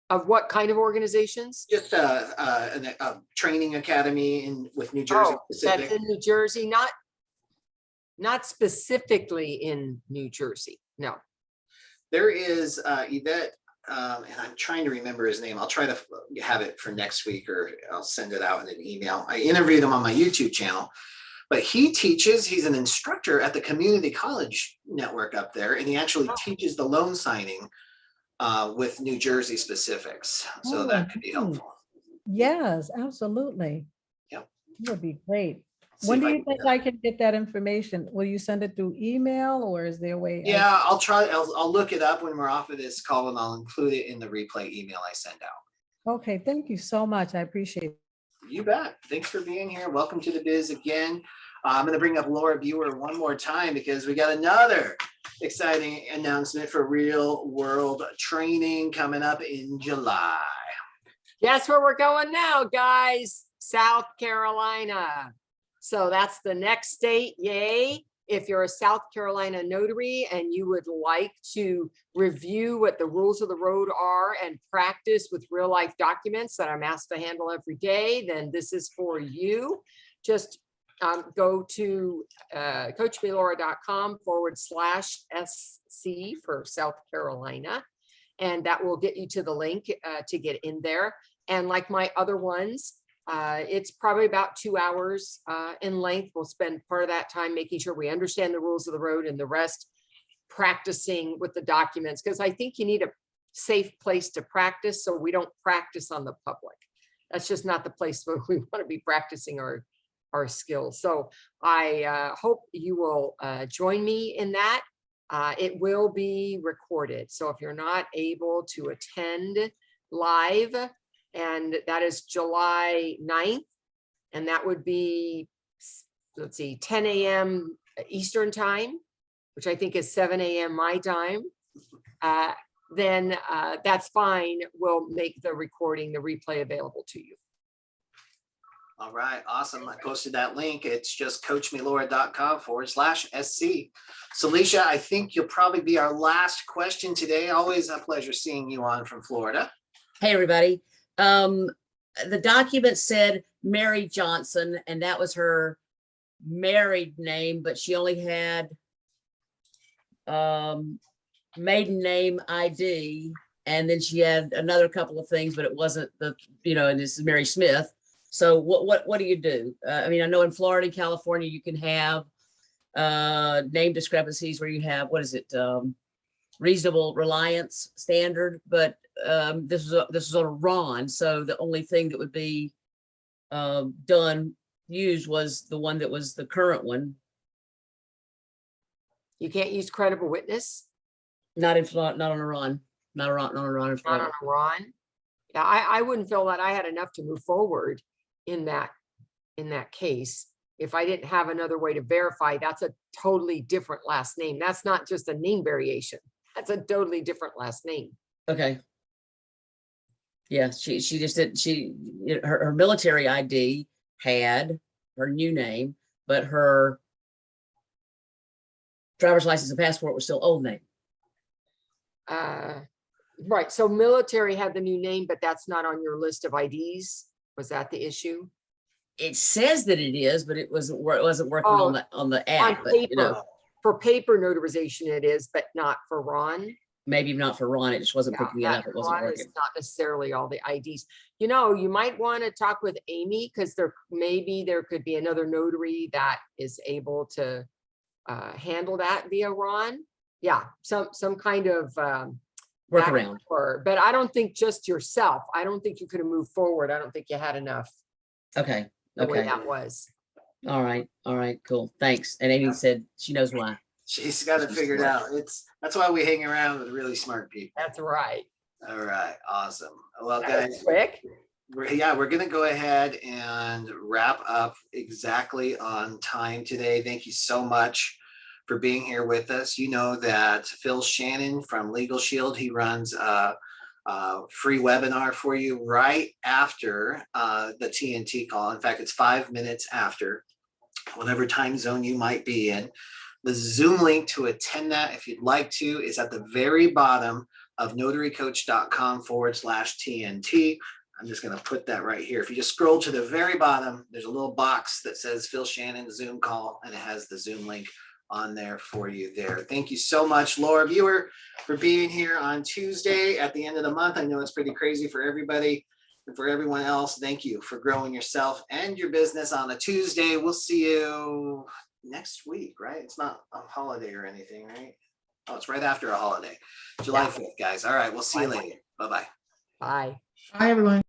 Of what kind of organizations? Just a training academy with New Jersey specific. That's in New Jersey, not specifically in New Jersey, no. There is Yvette, and I'm trying to remember his name. I'll try to have it for next week, or I'll send it out in an email. I interviewed him on my YouTube channel, but he teaches, he's an instructor at the community college network up there, and he actually teaches the loan signing with New Jersey specifics. So Oh, that could be neat. helpful. Yes, absolutely. Yep. That would be great. See When if do I you can think I can get that information? Will you send it through email or is there a way? Yeah, I'll try. I'll look it up when we're off of this call, and I'll include it in the replay email I send out. Okay, thank you so much. I appreciate it. You bet. Thanks for being here. Welcome to the biz again. I'm going to bring up Laura Biewer one more time because we got another exciting announcement for real world training coming up in July. Guess where we're going now, guys? South Carolina. So that's the next state. Yay. If you're a South Carolina notary and you would like to review what the rules of the road are and practice with real life documents that I'm asked to handle every day, then this is for you. Just go to coachbelora.com/SC for South Carolina. And that will get you to the link to get in there. And like my other ones, it's probably about 2 hours in length. We'll spend part of that time making sure we understand the rules of the road and the rest practicing with the documents, because I think you need a safe place to practice so we don't practice on the public. That's just not the place where we want to be practicing our skills. So I hope you will join me in that. It will be recorded. So if you're not able to attend live, and that is July 9th, and that would be, let's see, 10 a.m. Eastern time, which I think is 7 a.m. my time, then that's fine. We'll make the recording, the replay available to you. All right, awesome. I posted that link. It's just coachmelora.com/SC. So Alicia, I think you'll probably be our last question today. Always a pleasure seeing you on from Florida. Hey, everybody. The document said Mary Johnson, and that was her married name, but she only had maiden name ID, and then she had another couple of things, but it wasn't the, and this is Mary Smith. So what do you do? I mean, I know in Florida and California, you can have name discrepancies where you have, reasonable reliance standard, but this was on a RON. So the only thing that would be used was the one that was the current one. You can't use credible witness? Not in Florida, not on a RON, not on a RON in Florida. Not on a RON? Yeah, I wouldn't feel that I had enough to move forward in that case. If I didn't have another way to verify, that's a totally different last name. That's not just a name variation. That's a totally different last name. Okay. Yeah, she just did, her military ID had her new name, but her driver's license and passport was still old name. Right, so military had the new name, but that's not on your list of IDs. Was that the issue? It says that it is, but it wasn't working on the app. On But, paper, for paper notarization it is, but not for RON. maybe not for Ron, it just wasn't picking it up. It wasn't RON is working. not necessarily all the IDs. You might want to talk with Amy, because there could be another notary that is able to handle that via RON. Yeah, some kind of Workaround. But I don't think just yourself. I don't think you could have moved forward. I don't think you had enough. Okay. The way Okay. that was. All right. All right. Cool. Thanks. And Amy said she knows why. She's got it figured out. That's why we hang around with really smart people. That's right. All right, awesome. Well, That was guys, quick. we're gonna go ahead and wrap up exactly on time today. Thank you so much for being here with us. You know that Phil Shannon from Legal Shield, he runs a free webinar for you right after the TNT call. In fact, it's 5 minutes after, whatever time zone you might be in. The Zoom link to attend that, if you'd like to, is at the very bottom of notarycoach.com/TNT. I'm just going to put that right here. If you just scroll to the very bottom, there's a little box that says Phil Shannon Zoom call, and it has the Zoom link on there for you there. Thank you so much, Laura Biewer, for being here on Tuesday at the end of the month. I know it's pretty crazy for everybody. And for everyone else, thank you for growing yourself and your business on a Tuesday. We'll see you next week, right? It's not a holiday or anything, right? Oh, it's right after a holiday. July 5th, guys. All right, we'll see you later. Bye-bye. Bye. Hi, everyone.